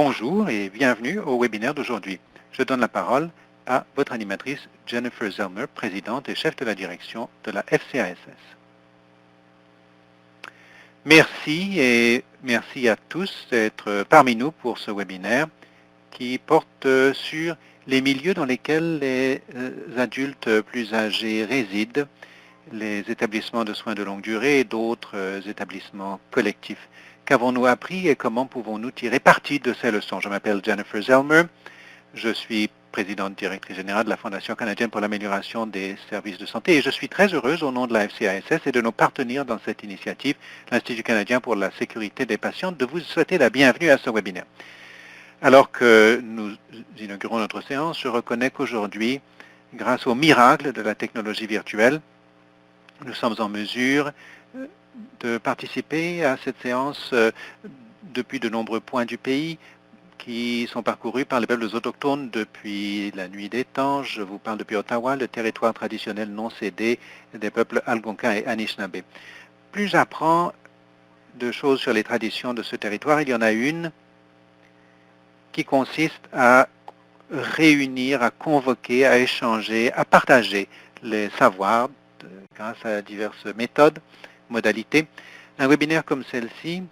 Bonjour et bienvenue au webinaire d'aujourd'hui. Je donne la parole à votre animatrice Jennifer Zellmer, présidente et chef de la direction de la FCASS. Merci et merci à tous d'être parmi nous pour ce webinaire qui porte sur les milieux dans lesquels les adultes plus âgés résident, les établissements de soins de longue durée et d'autres établissements collectifs. Qu'avons-nous appris et comment pouvons-nous tirer parti de ces leçons? Je m'appelle Jennifer Zellmer, je suis présidente directrice générale de la Fondation canadienne pour l'amélioration des services de santé et je suis très heureuse au nom de la FCASS et de nos partenaires dans cette initiative, l'Institut canadien pour la sécurité des patients, de vous souhaiter la bienvenue à ce webinaire. Alors que nous inaugurons notre séance, je reconnais qu'aujourd'hui, grâce au miracle de la technologie virtuelle, nous sommes en mesure de participer à cette séance depuis de nombreux points du pays qui sont parcourus par les peuples autochtones depuis la nuit des temps. Je vous parle depuis Ottawa, le territoire traditionnel non cédé des peuples Algonquin et Anishinaabe. Plus j'apprends de choses sur les traditions de ce territoire, il y en a une qui consiste à réunir, à convoquer, à échanger, à partager les savoirs grâce à diverses méthodes, modalités. Un webinaire comme celle-ci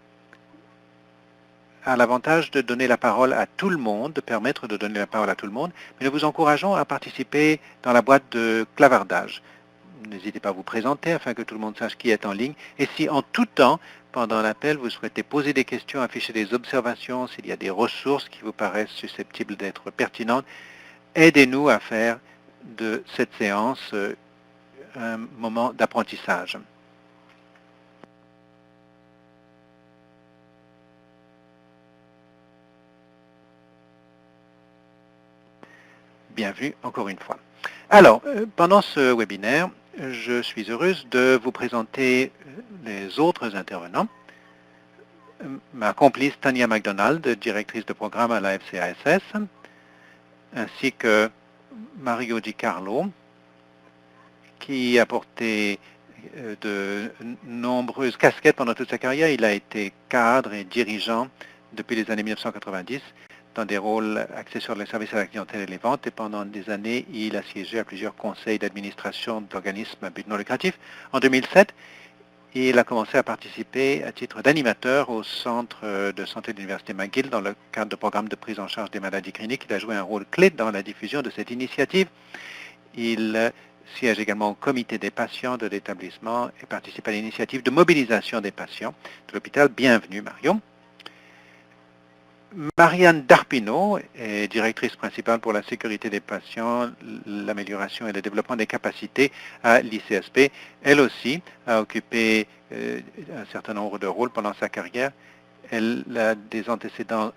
a l'avantage de donner la parole à tout le monde, de permettre de donner la parole à tout le monde, mais nous vous encourageons à participer dans la boîte de clavardage. N'hésitez pas à vous présenter afin que tout le monde sache qui est en ligne. Et si en tout temps, pendant l'appel, vous souhaitez poser des questions, afficher des observations, s'il y a des ressources qui vous paraissent susceptibles d'être pertinentes, aidez-nous à faire de cette séance un moment d'apprentissage. Bienvenue encore une fois. Alors, pendant ce webinaire, je suis heureuse de vous présenter les autres intervenants. Ma complice Tania MacDonald, directrice de programme à la FCASS, ainsi que Mario Di Carlo, qui a porté de nombreuses casquettes pendant toute sa carrière. Il a été cadre et dirigeant depuis les années 1990 dans des rôles axés sur les services à la clientèle et les ventes. Et pendant des années, il a siégé à plusieurs conseils d'administration d'organismes à but non lucratif. En 2007, il a commencé à participer à titre d'animateur au Centre de santé de l'Université McGill dans le cadre de programmes de prise en charge des maladies cliniques. Il a joué un rôle clé dans la diffusion de cette initiative. Il siège également au comité des patients de l'établissement et participe à l'initiative de mobilisation des patients de l'hôpital. Bienvenue, Mario. Marianne Darpino est directrice principale pour la sécurité des patients, l'amélioration et le développement des capacités à l'ICSP. Elle aussi a occupé un certain nombre de rôles pendant sa carrière. Elle a des antécédents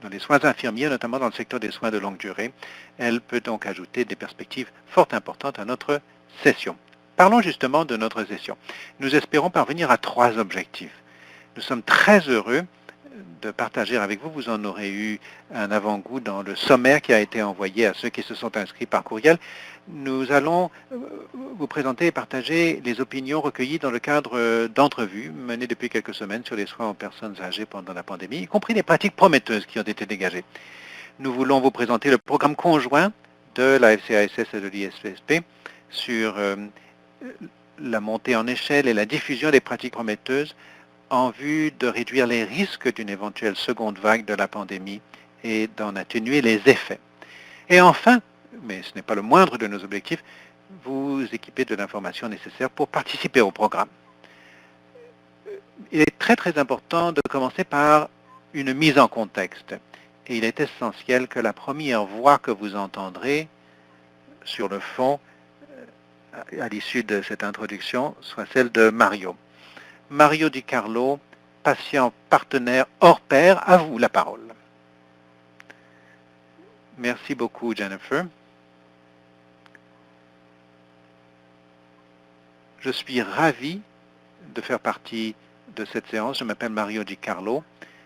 dans les soins infirmiers, notamment dans le secteur des soins de longue durée. Elle peut donc ajouter des perspectives fort importantes à notre session. Parlons justement de notre session. Nous espérons parvenir à 3 objectifs. Nous sommes très heureux de partager avec vous. Vous en aurez eu un avant-goût dans le sommaire qui a été envoyé à ceux qui se sont inscrits par courriel. Nous allons vous présenter et partager les opinions recueillies dans le cadre d'entrevues menées depuis quelques semaines sur les soins aux personnes âgées pendant la pandémie, y compris les pratiques prometteuses qui ont été dégagées. Nous voulons vous présenter le programme conjoint de la FCASS et de l'ISPSP sur la montée en échelle et la diffusion des pratiques prometteuses en vue de réduire les risques d'une éventuelle seconde vague de la pandémie et d'en atténuer les effets. Et enfin, mais ce n'est pas le moindre de nos objectifs, vous équiper de l'information nécessaire pour participer au programme. Il est très très important de commencer par une mise en contexte. Et il est essentiel que la première voix que vous entendrez sur le fond, à l'issue de cette introduction, soit celle de Mario. Mario Di Carlo, patient partenaire hors pair, à vous la parole. Merci beaucoup, Jennifer. Je suis ravi de faire partie de cette séance. Je m'appelle Mario Di Carlo.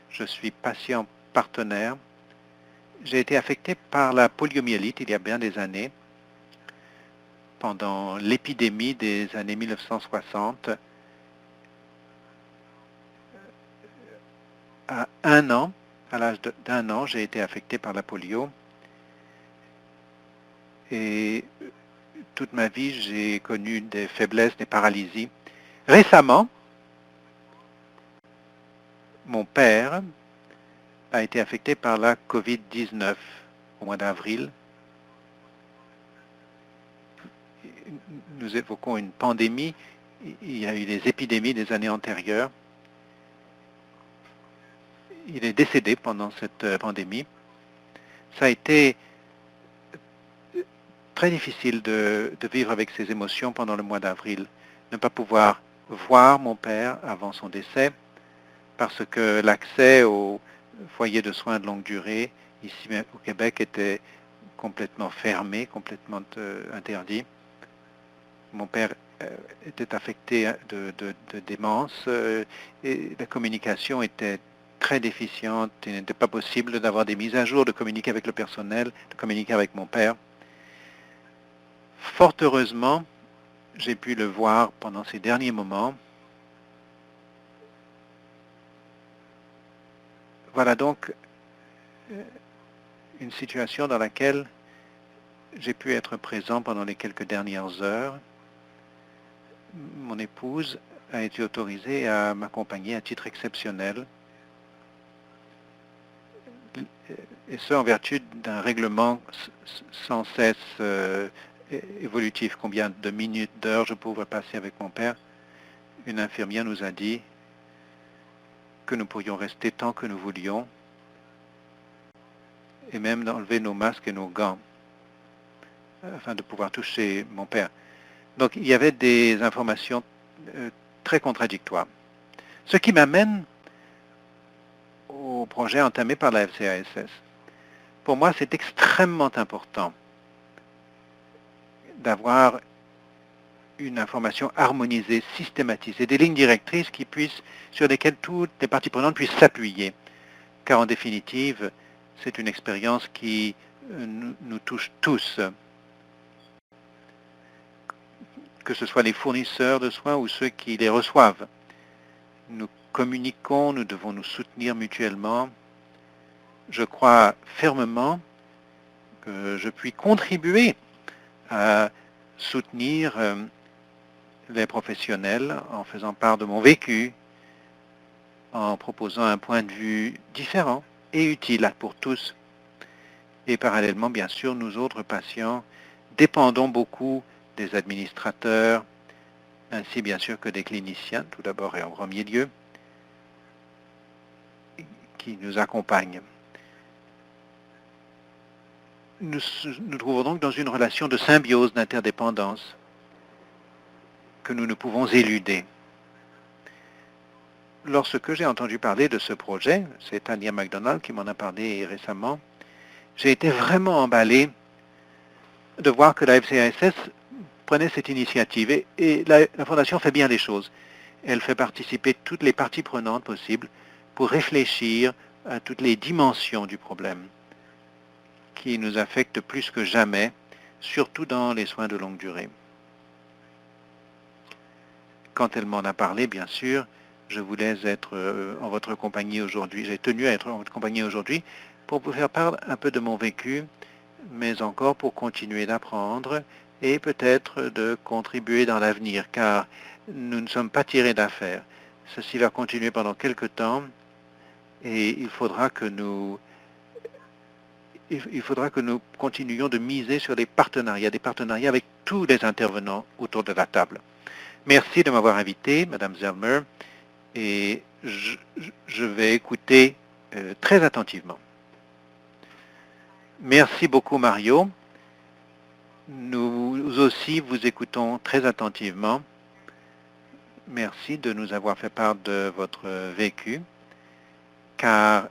Je suis patient partenaire. J'ai été affecté par la poliomyélite il y a bien des années, pendant l'épidémie des années 1960. À 1 an, à l'âge d'1 an, j'ai été affecté par la polio. Et toute ma vie, j'ai connu des faiblesses, des paralysies. Récemment, mon père a été affecté par la COVID-19 au mois d'avril. Nous évoquons une pandémie. Il y a eu des épidémies des années antérieures. Il est décédé pendant cette pandémie. Ça a été très difficile de vivre avec ces émotions pendant le mois d'avril. Ne pas pouvoir voir mon père avant son décès, parce que l'accès au foyer de soins de longue durée, ici au Québec, était complètement fermé, complètement interdit. Mon père était affecté de démence et la communication était très déficiente. Il n'était pas possible d'avoir des mises à jour, de communiquer avec le personnel, de communiquer avec mon père. Fort heureusement, j'ai pu le voir pendant ces derniers moments. Voilà donc une situation dans laquelle j'ai pu être présent pendant les quelques dernières heures. Mon épouse a été autorisée à m'accompagner à titre exceptionnel, et ce en vertu d'un règlement sans cesse évolutif. Combien de minutes, d'heures je pouvais passer avec mon père. Une infirmière nous a dit que nous pourrions rester tant que nous voulions, et même d'enlever nos masques et nos gants, afin de pouvoir toucher mon père. Donc il y avait des informations très contradictoires. Ce qui m'amène au projet entamé par la FCASS. Pour moi, c'est extrêmement important d'avoir une information harmonisée, systématisée, des lignes directrices sur lesquelles toutes les parties prenantes puissent s'appuyer. Car en définitive, c'est une expérience qui nous touche tous, que ce soit les fournisseurs de soins ou ceux qui les reçoivent. Nous communiquons, nous devons nous soutenir mutuellement. Je crois fermement que je puis contribuer à soutenir les professionnels en faisant part de mon vécu, en proposant un point de vue différent et utile pour tous. Et parallèlement, bien sûr, nous autres patients dépendons beaucoup des administrateurs, ainsi bien sûr que des cliniciens, tout d'abord et en premier lieu, qui nous accompagnent. Nous trouvons donc dans une relation de symbiose, d'interdépendance, que nous ne pouvons éluder. Lorsque j'ai entendu parler de ce projet, c'est Tania McDonald qui m'en a parlé récemment, j'ai été vraiment emballé de voir que la FCASS prenait cette initiative. Et la Fondation fait bien les choses. Elle fait participer toutes les parties prenantes possibles pour réfléchir à toutes les dimensions du problème qui nous affectent plus que jamais, surtout dans les soins de longue durée. Quand elle m'en a parlé, bien sûr, je voulais être en votre compagnie aujourd'hui. J'ai tenu à être en votre compagnie aujourd'hui pour vous faire part un peu de mon vécu, mais encore pour continuer d'apprendre et peut-être de contribuer dans l'avenir, car nous ne sommes pas tirés d'affaire. Ceci va continuer pendant quelque temps et il faudra que nous continuions de miser sur des partenariats avec tous les intervenants autour de la table. Merci de m'avoir invité, Madame Zellmer, et je vais écouter très attentivement. Merci beaucoup, Mario. Nous aussi vous écoutons très attentivement. Merci de nous avoir fait part de votre vécu, car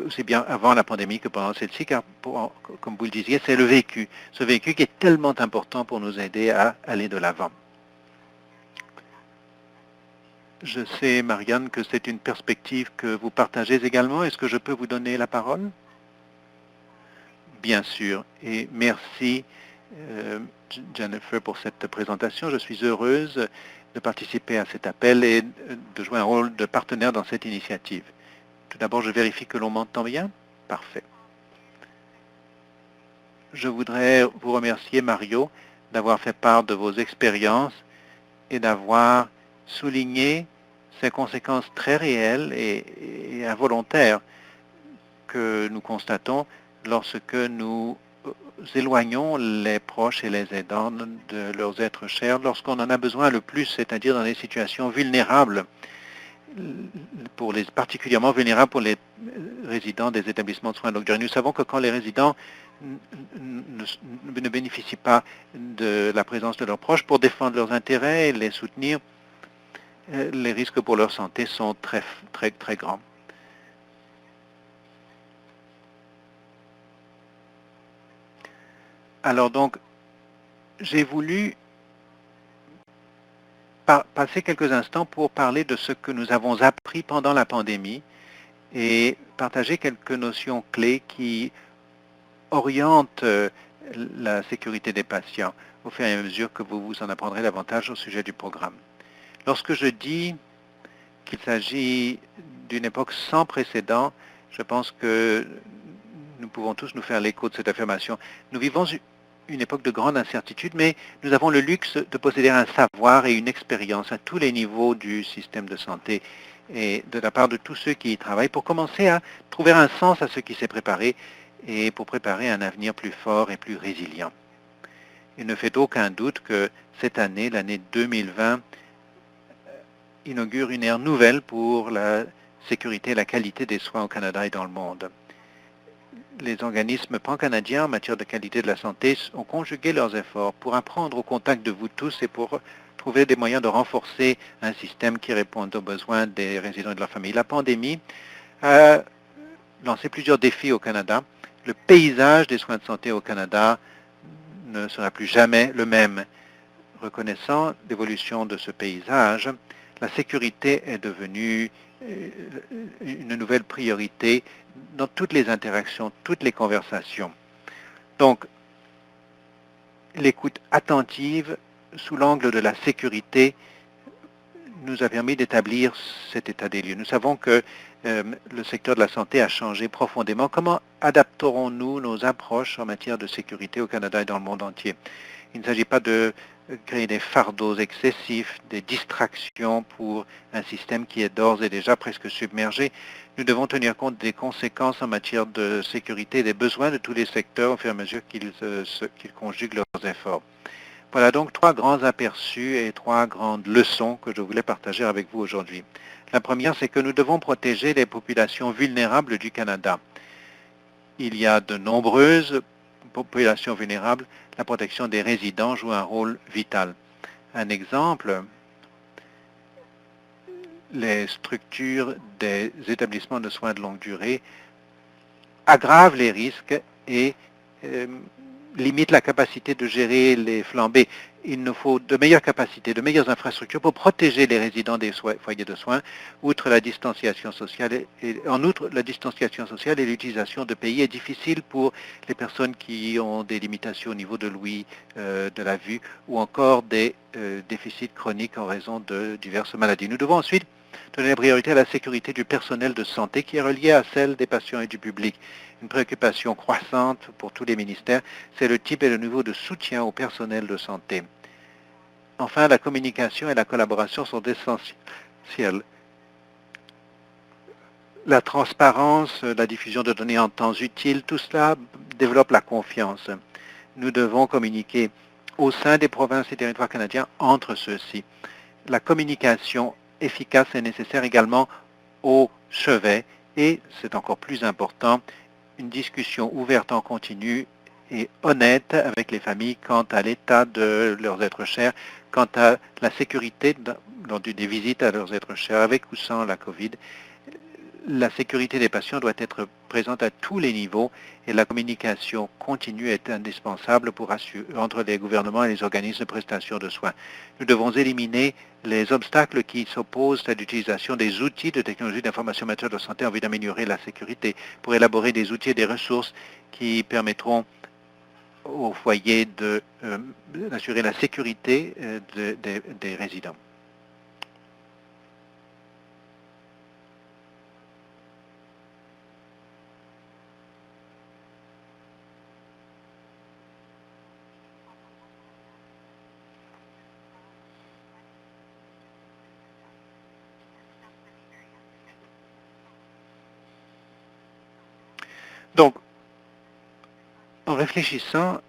aussi bien avant la pandémie que pendant celle-ci, car comme vous le disiez, c'est le vécu, ce vécu qui est tellement important pour nous aider à aller de l'avant. Je sais, Marianne, que c'est une perspective que vous partagez également. Est-ce que je peux vous donner la parole? Bien sûr, et merci Jennifer pour cette présentation. Je suis heureuse de participer à cet appel et de jouer un rôle de partenaire dans cette initiative. Tout d'abord, je vérifie que l'on m'entend bien. Parfait. Je voudrais vous remercier, Mario, d'avoir fait part de vos expériences et d'avoir souligné ces conséquences très réelles et involontaires que nous constatons lorsque nous éloignons les proches et les aidants de leurs êtres chers lorsqu'on en a besoin le plus, c'est-à-dire dans des situations vulnérables, particulièrement vulnérables pour les résidents des établissements de soins de longue durée. Nous savons que quand les résidents ne bénéficient pas de la présence de leurs proches pour défendre leurs intérêts et les soutenir, les risques pour leur santé sont très, très, très grands. Alors donc, j'ai voulu passer quelques instants pour parler de ce que nous avons appris pendant la pandémie et partager quelques notions clés qui orientent la sécurité des patients au fur et à mesure que vous vous en apprendrez davantage au sujet du programme. Lorsque je dis qu'il s'agit d'une époque sans précédent, je pense que nous pouvons tous nous faire l'écho de cette affirmation. Nous vivons une époque de grande incertitude, mais nous avons le luxe de posséder un savoir et une expérience à tous les niveaux du système de santé et de la part de tous ceux qui y travaillent pour commencer à trouver un sens à ce qui s'est préparé et pour préparer un avenir plus fort et plus résilient. Il ne fait aucun doute que cette année, l'année 2020, inaugure une ère nouvelle pour la sécurité et la qualité des soins au Canada et dans le monde. Les organismes pan-canadiens en matière de qualité de la santé ont conjugué leurs efforts pour apprendre au contact de vous tous et pour trouver des moyens de renforcer un système qui réponde aux besoins des résidents et de leur famille. La pandémie a lancé plusieurs défis au Canada. Le paysage des soins de santé au Canada ne sera plus jamais le même. Reconnaissant l'évolution de ce paysage, la sécurité est devenue une nouvelle priorité dans toutes les interactions, toutes les conversations. Donc, l'écoute attentive sous l'angle de la sécurité nous a permis d'établir cet état des lieux. Nous savons que le secteur de la santé a changé profondément. Comment adapterons-nous nos approches en matière de sécurité au Canada et dans le monde entier? Il ne s'agit pas de créer des fardeaux excessifs, des distractions pour un système qui est d'ores et déjà presque submergé. Nous devons tenir compte des conséquences en matière de sécurité et des besoins de tous les secteurs au fur et à mesure qu'ils conjuguent leurs efforts. Voilà donc trois grands aperçus et trois grandes leçons que je voulais partager avec vous aujourd'hui. La première, c'est que nous devons protéger les populations vulnérables du Canada. Il y a de nombreuses populations vulnérables. La protection des résidents joue un rôle vital. Un exemple, les structures des établissements de soins de longue durée aggravent les risques et limite la capacité de gérer les flambées. Il nous faut de meilleures capacités, de meilleures infrastructures pour protéger les résidents des foyers de soins, outre la distanciation sociale. En outre, la distanciation sociale et l'utilisation de pays est difficile pour les personnes qui ont des limitations au niveau de l'ouïe, de la vue, ou encore des déficits chroniques en raison de diverses maladies. Nous devons ensuite donner la priorité à la sécurité du personnel de santé qui est reliée à celle des patients et du public. Une préoccupation croissante pour tous les ministères, c'est le type et le niveau de soutien au personnel de santé. Enfin, la communication et la collaboration sont essentielles. La transparence, la diffusion de données en temps utile, tout cela développe la confiance. Nous devons communiquer au sein des provinces et territoires canadiens entre ceux-ci. La communication efficace est nécessaire également au chevet et, c'est encore plus important, une discussion ouverte en continu et honnête avec les familles quant à l'état de leurs êtres chers, quant à la sécurité lors des visites à leurs êtres chers, avec ou sans la COVID. La sécurité des patients doit être présente à tous les niveaux et la communication continue est indispensable entre les gouvernements et les organismes de prestation de soins. Nous devons éliminer les obstacles qui s'opposent à l'utilisation des outils de technologie d'information en matière de santé en vue d'améliorer la sécurité pour élaborer des outils et des ressources qui permettront au foyer d'assurer la sécurité des résidents. Donc, en réfléchissant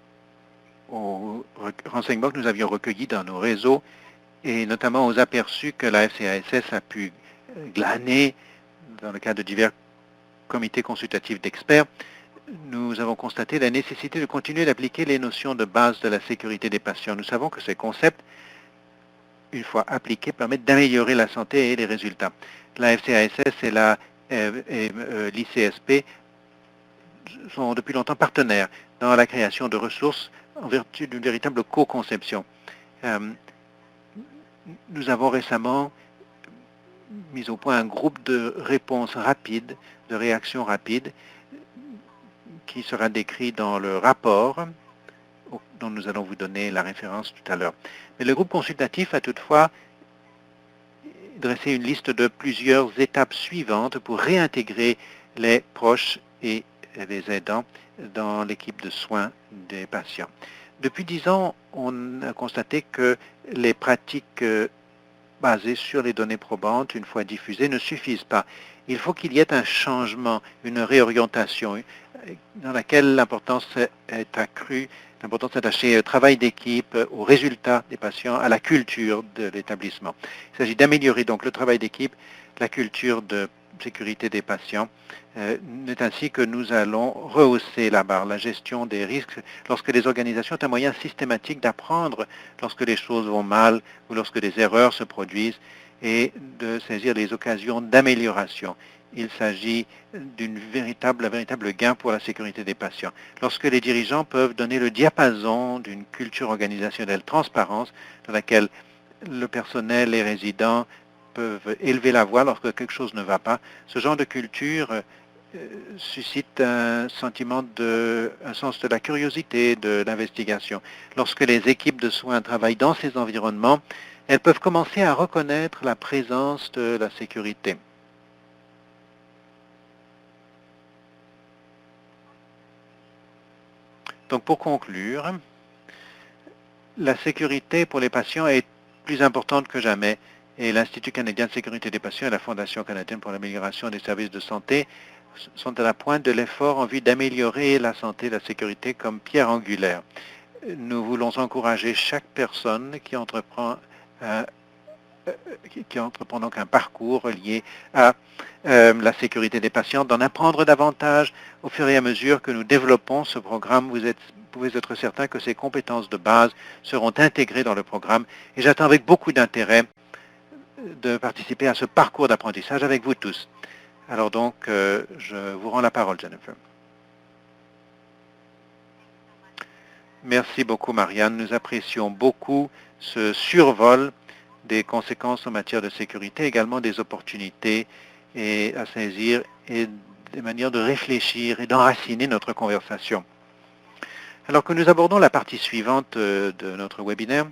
aux renseignements que nous avions recueillis dans nos réseaux, et notamment aux aperçus que la FCASS a pu glaner dans le cadre de divers comités consultatifs d'experts, nous avons constaté la nécessité de continuer d'appliquer les notions de base de la sécurité des patients. Nous savons que ces concepts, une fois appliqués, permettent d'améliorer la santé et les résultats. La FCASS et l'ICSP sont depuis longtemps partenaires dans la création de ressources en vertu d'une véritable co-conception. Nous avons récemment mis au point un groupe de réponses rapides, de réactions rapides, qui sera décrit dans le rapport dont nous allons vous donner la référence tout à l'heure. Mais le groupe consultatif a toutefois dressé une liste de plusieurs étapes suivantes pour réintégrer les proches et les aidants dans l'équipe de soins des patients. Depuis 10 ans, on a constaté que les pratiques basées sur les données probantes, une fois diffusées, ne suffisent pas. Il faut qu'il y ait un changement, une réorientation dans laquelle l'importance est accrue, l'importance est attachée au travail d'équipe, aux résultats des patients, à la culture de l'établissement. Il s'agit d'améliorer donc le travail d'équipe, la culture de sécurité des patients. C'est ainsi que nous allons rehausser la barre, la gestion des risques, lorsque les organisations ont un moyen systématique d'apprendre lorsque les choses vont mal ou lorsque des erreurs se produisent et de saisir les occasions d'amélioration. Il s'agit d'un véritable gain pour la sécurité des patients. Lorsque les dirigeants peuvent donner le diapason d'une culture organisationnelle transparente dans laquelle le personnel, les résidents peuvent élever la voix lorsque quelque chose ne va pas, ce genre de culture suscite un sens de la curiosité, de l'investigation. Lorsque les équipes de soins travaillent dans ces environnements, elles peuvent commencer à reconnaître la présence de la sécurité. Donc pour conclure, la sécurité pour les patients est plus importante que jamais et l'Institut canadien de sécurité des patients et la Fondation canadienne pour l'amélioration des services de santé sont à la pointe de l'effort en vue d'améliorer la santé et la sécurité comme pierre angulaire. Nous voulons encourager chaque personne qui entreprend donc un parcours lié à la sécurité des patients, d'en apprendre davantage au fur et à mesure que nous développons ce programme. Vous pouvez être certain que ces compétences de base seront intégrées dans le programme et j'attends avec beaucoup d'intérêt de participer à ce parcours d'apprentissage avec vous tous. Alors donc, je vous rends la parole, Jennifer. Merci beaucoup, Marianne. Nous apprécions beaucoup ce survol des conséquences en matière de sécurité, également des opportunités à saisir et des manières de réfléchir et d'enraciner notre conversation. Alors que nous abordons la partie suivante de notre webinaire,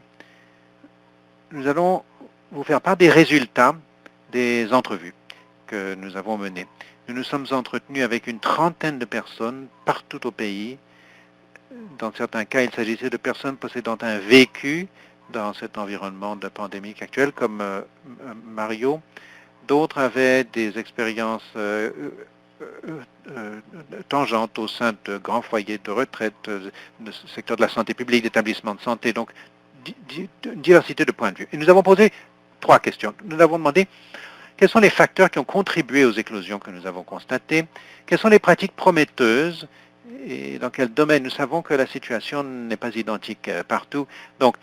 nous allons vous faire part des résultats des entrevues que nous avons menées. Nous nous sommes entretenus avec une trentaine de personnes partout au pays. Dans certains cas, il s'agissait de personnes possédant un vécu dans cet environnement de pandémie actuel, comme Mario. D'autres avaient des expériences tangentes au sein de grands foyers de retraite, du secteur de la santé publique, d'établissements de santé, donc une diversité de points de vue. Et nous avons posé 3 questions. Nous avons demandé quels sont les facteurs qui ont contribué aux éclosions que nous avons constatées, quelles sont les pratiques prometteuses et dans quel domaine. Nous savons que la situation n'est pas identique partout. Donc,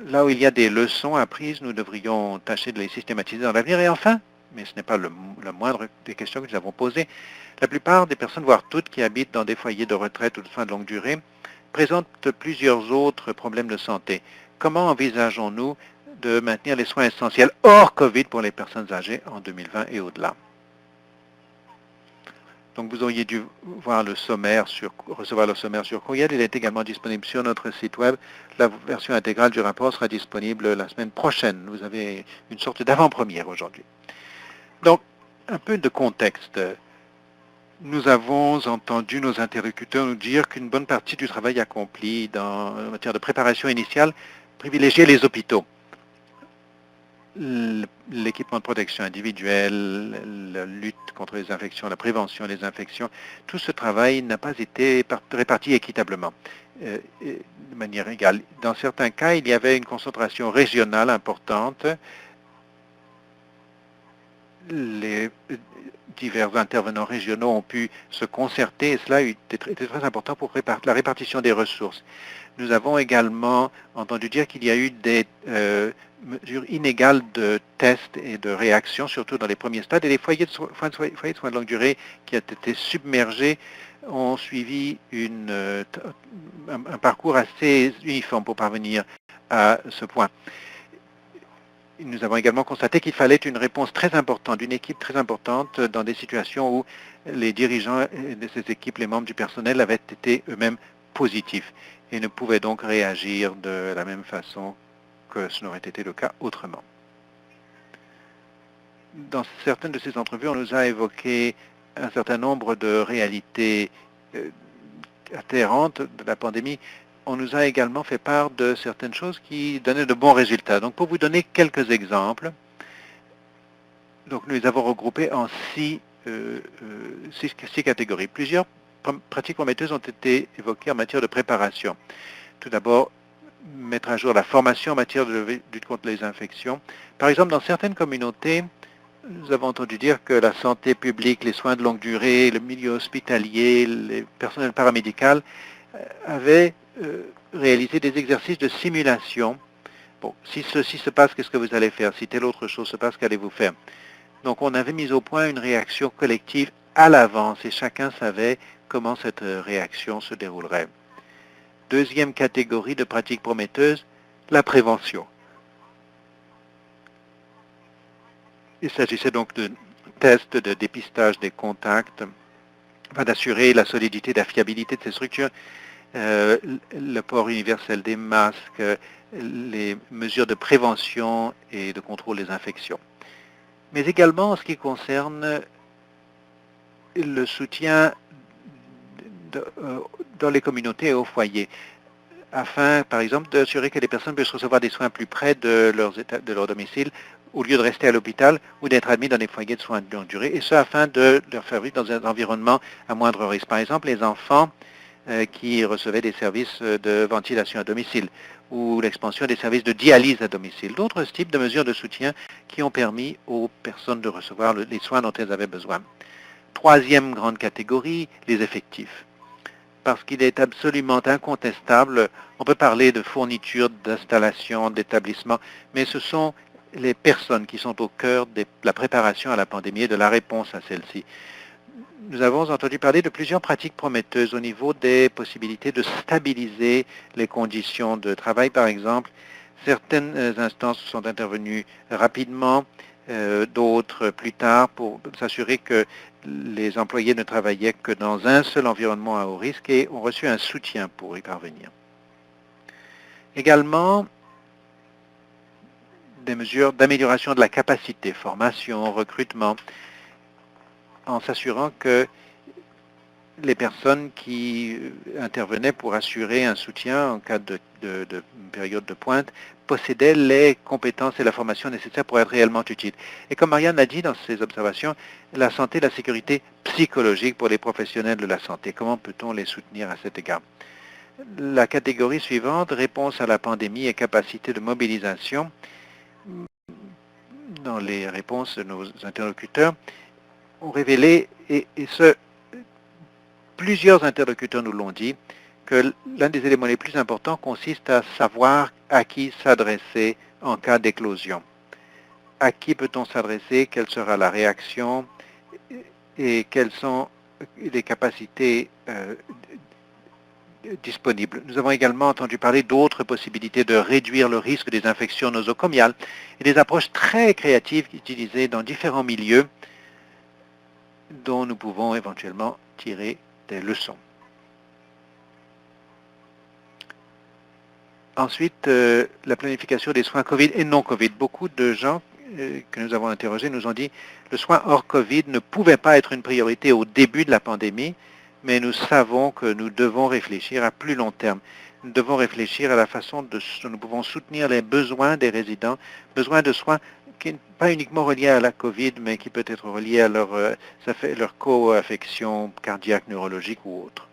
là où il y a des leçons apprises, nous devrions tâcher de les systématiser dans l'avenir. Et enfin, mais ce n'est pas le moindre des questions que nous avons posées, la plupart des personnes, voire toutes, qui habitent dans des foyers de retraite ou de soins de longue durée, présentent plusieurs autres problèmes de santé. Comment envisageons-nous de maintenir les soins essentiels hors COVID pour les personnes âgées en 2020 et au-delà? Donc vous auriez dû voir recevoir le sommaire sur courriel. Il est également disponible sur notre site web. La version intégrale du rapport sera disponible la semaine prochaine. Vous avez une sorte d'avant-première aujourd'hui. Donc, un peu de contexte. Nous avons entendu nos interlocuteurs nous dire qu'une bonne partie du travail accompli en matière de préparation initiale privilégiait les hôpitaux. l'équipement de protection individuelle, la lutte contre les infections, la prévention des infections, tout ce travail n'a pas été réparti équitablement, de manière égale. Dans certains cas, il y avait une concentration régionale importante. Les divers intervenants régionaux ont pu se concerter et cela était très important pour la répartition des ressources. Nous avons également entendu dire qu'il y a eu des mesures inégales de tests et de réactions, surtout dans les premiers stades, et les foyers de soins de longue durée qui ont été submergés ont suivi un parcours assez uniforme pour parvenir à ce point. Nous avons également constaté qu'il fallait une réponse très importante, une équipe très importante dans des situations où les dirigeants de ces équipes, les membres du personnel avaient été eux-mêmes positifs et ne pouvaient donc réagir de la même façon que ce n'aurait été le cas autrement. Dans certaines de ces entrevues, on nous a évoqué un certain nombre de réalités atterrantes de la pandémie. On nous a également fait part de certaines choses qui donnaient de bons résultats. Donc, pour vous donner quelques exemples, donc nous les avons regroupés en six catégories. Plusieurs pratiques prometteuses ont été évoquées en matière de préparation. Tout d'abord, mettre à jour la formation en matière de lutte contre les infections. Par exemple, dans certaines communautés, nous avons entendu dire que la santé publique, les soins de longue durée, le milieu hospitalier, les personnels paramédicaux avaient réalisé des exercices de simulation. Bon, si ceci se passe, qu'est-ce que vous allez faire? Si telle autre chose se passe, qu'allez-vous faire? Donc on avait mis au point une réaction collective à l'avance et chacun savait comment cette réaction se déroulerait. Deuxième catégorie de pratiques prometteuses, la prévention. Il s'agissait donc de tests de dépistage des contacts, d'assurer la solidité et la fiabilité de ces structures, le port universel des masques, les mesures de prévention et de contrôle des infections. Mais également en ce qui concerne le soutien dans les communautés et aux foyers, afin, par exemple, d'assurer que les personnes puissent recevoir des soins plus près de leur domicile, au lieu de rester à l'hôpital ou d'être admis dans des foyers de soins de longue durée, et ce afin de leur faire vivre dans un environnement à moindre risque. Par exemple, les enfants qui recevaient des services de ventilation à domicile ou l'expansion des services de dialyse à domicile. D'autres types de mesures de soutien qui ont permis aux personnes de recevoir les soins dont elles avaient besoin. Troisième grande catégorie, les effectifs. Parce qu'il est absolument incontestable, on peut parler de fourniture, d'installation, d'établissement, mais ce sont les personnes qui sont au cœur de la préparation à la pandémie et de la réponse à celle-ci. Nous avons entendu parler de plusieurs pratiques prometteuses au niveau des possibilités de stabiliser les conditions de travail, par exemple. Certaines instances sont intervenues rapidement, d'autres plus tard, pour s'assurer que les employés ne travaillaient que dans un seul environnement à haut risque et ont reçu un soutien pour y parvenir. Également, des mesures d'amélioration de la capacité, formation, recrutement, en s'assurant que les personnes qui intervenaient pour assurer un soutien en cas de période de pointe possédaient les compétences et la formation nécessaires pour être réellement utiles. Et comme Marianne l'a dit dans ses observations, la santé et la sécurité psychologique pour les professionnels de la santé. Comment peut-on les soutenir à cet égard? La catégorie suivante, réponse à la pandémie et capacité de mobilisation. Dans les réponses de nos interlocuteurs, ont révélé, et plusieurs interlocuteurs nous l'ont dit, que l'un des éléments les plus importants consiste à savoir à qui s'adresser en cas d'éclosion. À qui peut-on s'adresser, quelle sera la réaction et quelles sont les capacités disponibles. Nous avons également entendu parler d'autres possibilités de réduire le risque des infections nosocomiales et des approches très créatives utilisées dans différents milieux dont nous pouvons éventuellement tirer des leçons. Ensuite, la planification des soins COVID et non COVID. Beaucoup de gens que nous avons interrogés nous ont dit que le soin hors COVID ne pouvait pas être une priorité au début de la pandémie, mais nous savons que nous devons réfléchir à plus long terme. Nous devons réfléchir à la façon dont nous pouvons soutenir les besoins des résidents, besoins de soins qui n'est pas uniquement relié à la COVID, mais qui peut être relié à leur co-affection cardiaque, neurologique ou autre.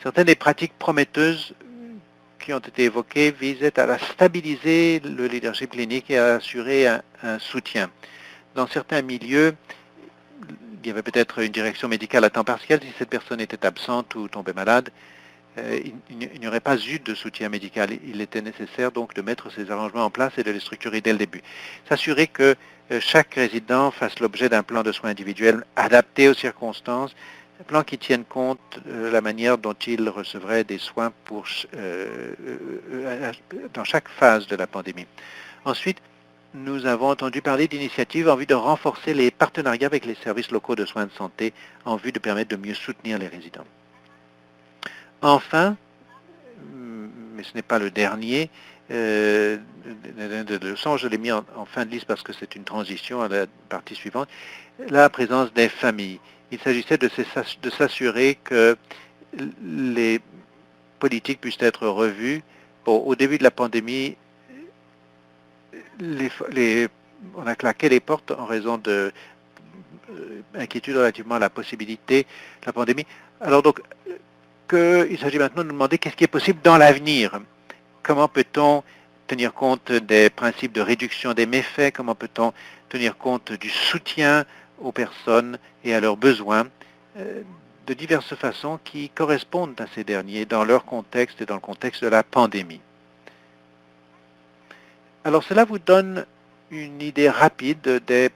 Certaines des pratiques prometteuses qui ont été évoquées visaient à stabiliser le leadership clinique et à assurer un soutien. Dans certains milieux, il y avait peut-être une direction médicale à temps partiel si cette personne était absente ou tombait malade. Il n'y aurait pas eu de soutien médical. Il était nécessaire donc de mettre ces arrangements en place et de les structurer dès le début. S'assurer que chaque résident fasse l'objet d'un plan de soins individuel adapté aux circonstances, un plan qui tienne compte de la manière dont il recevrait des soins dans chaque phase de la pandémie. Ensuite, nous avons entendu parler d'initiatives en vue de renforcer les partenariats avec les services locaux de soins de santé en vue de permettre de mieux soutenir les résidents. Enfin, mais ce n'est pas le dernier, de leçons, je l'ai mis en fin de liste parce que c'est une transition à la partie suivante, la présence des familles. Il s'agissait de s'assurer que les politiques puissent être revues. Bon, au début de la pandémie, on a claqué les portes en raison de inquiétude relativement à la possibilité de la pandémie. Alors donc, il s'agit maintenant de nous demander qu'est-ce qui est possible dans l'avenir. Comment peut-on tenir compte des principes de réduction des méfaits? Comment peut-on tenir compte du soutien aux personnes et à leurs besoins de diverses façons qui correspondent à ces derniers dans leur contexte et dans le contexte de la pandémie. Alors cela vous donne une idée rapide des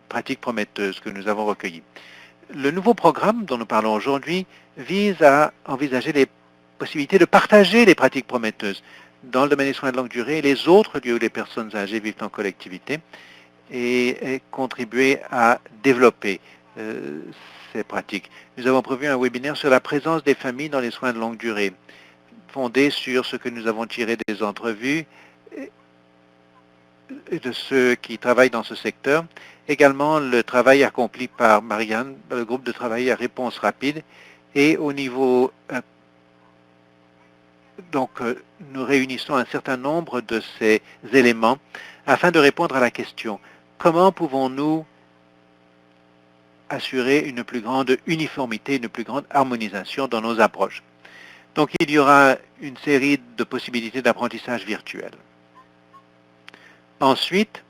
pratiques prometteuses que nous avons recueillies. Le nouveau programme dont nous parlons aujourd'hui vise à envisager les possibilités de partager les pratiques prometteuses dans le domaine des soins de longue durée et les autres lieux où les personnes âgées vivent en collectivité et contribuer à développer ces pratiques. Nous avons prévu un webinaire sur la présence des familles dans les soins de longue durée, fondé sur ce que nous avons tiré des entrevues et de ceux qui travaillent dans ce secteur. Également, le travail accompli par Marianne, le groupe de travail à réponse rapide, et au niveau... nous réunissons un certain nombre de ces éléments afin de répondre à la question comment pouvons-nous assurer une plus grande uniformité, une plus grande harmonisation dans nos approches. Donc il y aura une série de possibilités d'apprentissage virtuel. Ensuite,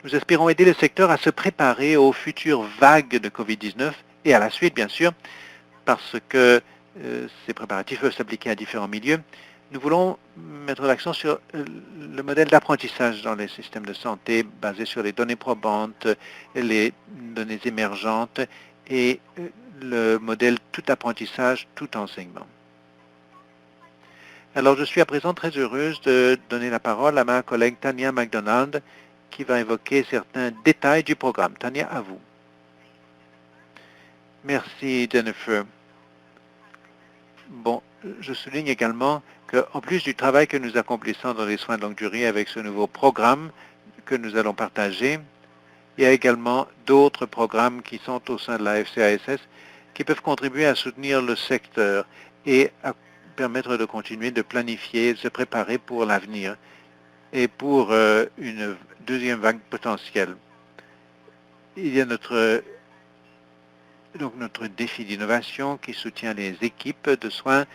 nous espérons aider le secteur à se préparer aux futures vagues de COVID-19 et à la suite, bien sûr, parce que ces préparatifs peuvent s'appliquer à différents milieux. Nous voulons mettre l'accent sur le modèle d'apprentissage dans les systèmes de santé basé sur les données probantes, les données émergentes et le modèle tout apprentissage, tout enseignement. Alors je suis à présent très heureuse de donner la parole à ma collègue Tania McDonald qui va évoquer certains détails du programme. Tania, à vous. Merci Jennifer. Bon, je souligne également qu'en plus du travail que nous accomplissons dans les soins de longue durée avec ce nouveau programme que nous allons partager, il y a également d'autres programmes qui sont au sein de la FCASS qui peuvent contribuer à soutenir le secteur et à permettre de continuer de planifier, de se préparer pour l'avenir et pour une deuxième vague potentielle. Il y a notre défi d'innovation qui soutient les équipes de soins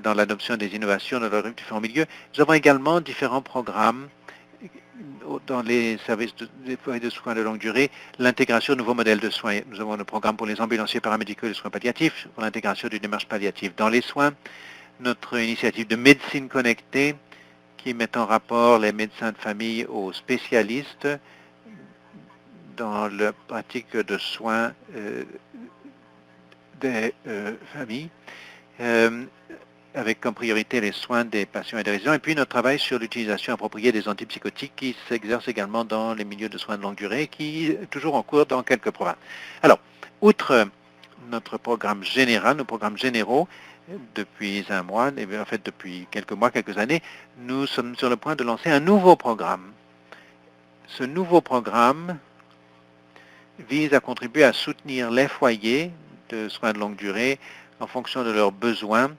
dans l'adoption des innovations dans leurs différents milieux. Nous avons également différents programmes dans les services de soins de longue durée, l'intégration de nouveaux modèles de soins. Nous avons le programme pour les ambulanciers paramédicaux et les soins palliatifs, pour l'intégration d'une démarche palliative dans les soins, notre initiative de médecine connectée qui met en rapport les médecins de famille aux spécialistes dans la pratique de soins des familles, avec comme priorité les soins des patients et des résidents, et puis notre travail sur l'utilisation appropriée des antipsychotiques qui s'exerce également dans les milieux de soins de longue durée, qui est toujours en cours dans quelques provinces. Alors, outre notre programme général, nos programmes généraux, depuis un mois, et en fait depuis quelques mois, quelques années, nous sommes sur le point de lancer un nouveau programme. Ce nouveau programme vise à contribuer à soutenir les foyers de soins de longue durée en fonction de leurs besoins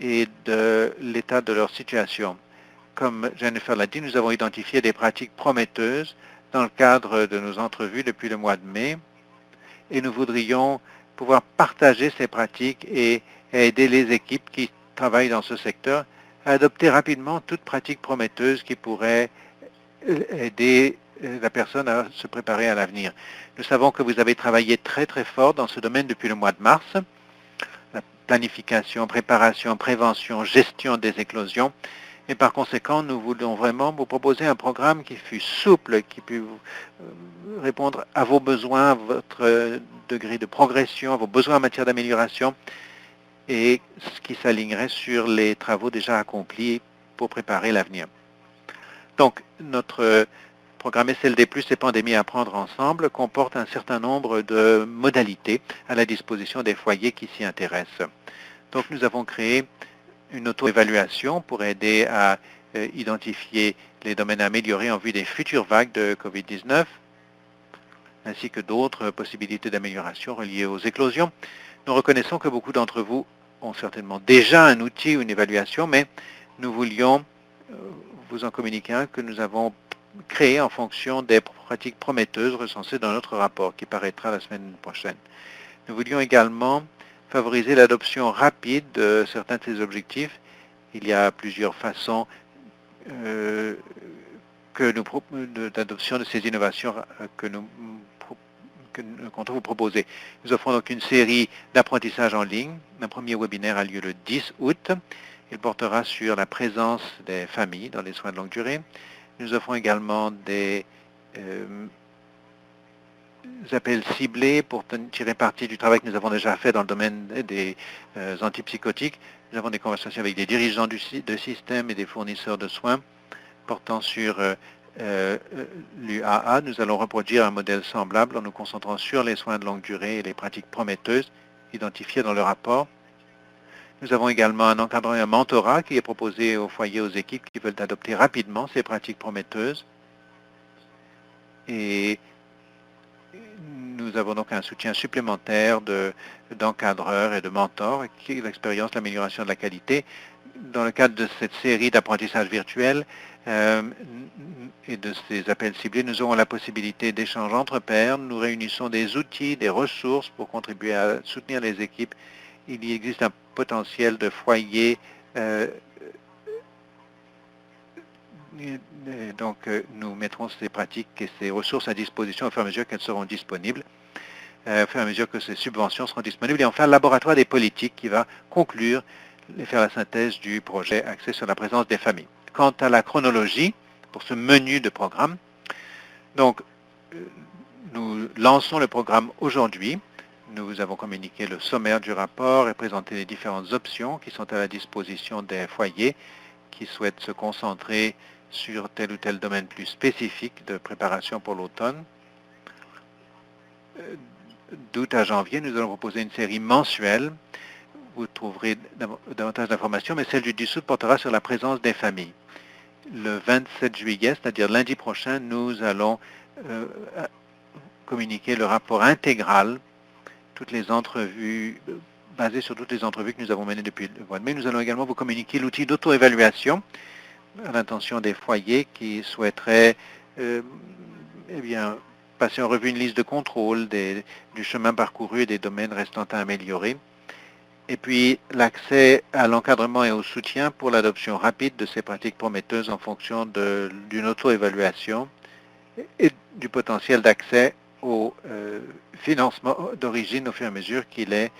et de l'état de leur situation. comme Jennifer l'a dit, nous avons identifié des pratiques prometteuses dans le cadre de nos entrevues depuis le mois de mai et nous voudrions pouvoir partager ces pratiques et aider les équipes qui travaillent dans ce secteur à adopter rapidement toute pratique prometteuse qui pourrait aider la personne à se préparer à l'avenir. Nous savons que vous avez travaillé très très fort dans ce domaine depuis le mois de mars. La planification, préparation, prévention, gestion des éclosions. Et par conséquent, nous voulons vraiment vous proposer un programme qui fût souple, qui puisse répondre à vos besoins, à votre degré de progression, à vos besoins en matière d'amélioration, et ce qui s'alignerait sur les travaux déjà accomplis pour préparer l'avenir. Donc, notre programme SLD+, et Pandémie à prendre ensemble, comporte un certain nombre de modalités à la disposition des foyers qui s'y intéressent. Donc, nous avons créé une auto-évaluation pour aider à identifier les domaines améliorés en vue des futures vagues de COVID-19, ainsi que d'autres possibilités d'amélioration reliées aux éclosions. Nous reconnaissons que beaucoup d'entre vous ont certainement déjà un outil ou une évaluation, mais nous voulions vous en communiquer un que nous avons créé en fonction des pratiques prometteuses recensées dans notre rapport qui paraîtra la semaine prochaine. Nous voulions également favoriser l'adoption rapide de certains de ces objectifs. Il y a plusieurs façons d'adoption de ces innovations que nous comptons vous proposer. Nous offrons donc une série d'apprentissages en ligne. Un premier webinaire a lieu le 10 août. Il portera sur la présence des familles dans les soins de longue durée. Nous offrons également des appels ciblés pour tirer parti du travail que nous avons déjà fait dans le domaine des antipsychotiques. Nous avons des conversations avec des dirigeants de système et des fournisseurs de soins portant sur l'UAA. Nous allons reproduire un modèle semblable en nous concentrant sur les soins de longue durée et les pratiques prometteuses identifiées dans le rapport. Nous avons également un encadrement et un mentorat qui est proposé aux foyers, aux équipes qui veulent adopter rapidement ces pratiques prometteuses. Et nous avons donc un soutien supplémentaire d'encadreurs et de mentors qui ont l'expérience de l'amélioration de la qualité. Dans le cadre de cette série d'apprentissage virtuel et de ces appels ciblés, nous aurons la possibilité d'échanges entre pairs. Nous réunissons des outils, des ressources pour contribuer à soutenir les équipes. Il y existe un potentiel de foyers. Donc, nous mettrons ces pratiques et ces ressources à disposition au fur et à mesure qu'elles seront disponibles, au fur et à mesure que ces subventions seront disponibles. Et enfin, le laboratoire des politiques qui va conclure et faire la synthèse du projet axé sur la présence des familles. Quant à la chronologie, pour ce menu de programme, donc, nous lançons le programme aujourd'hui. Nous avons communiqué le sommaire du rapport et présenté les différentes options qui sont à la disposition des foyers qui souhaitent se concentrer sur tel ou tel domaine plus spécifique de préparation pour l'automne. D'août à janvier, nous allons proposer une série mensuelle. Vous trouverez davantage d'informations, mais celle du 10 août portera sur la présence des familles. Le 27 juillet, c'est-à-dire lundi prochain, nous allons communiquer le rapport intégral, toutes les entrevues, basées sur toutes les entrevues que nous avons menées depuis le mois de mai. Nous allons également vous communiquer l'outil d'auto-évaluation à l'intention des foyers qui souhaiteraient passer en revue une liste de contrôle du chemin parcouru et des domaines restant à améliorer. Et puis l'accès à l'encadrement et au soutien pour l'adoption rapide de ces pratiques prometteuses en fonction d'une auto-évaluation et du potentiel d'accès au financement d'origine au fur et à mesure qu'il est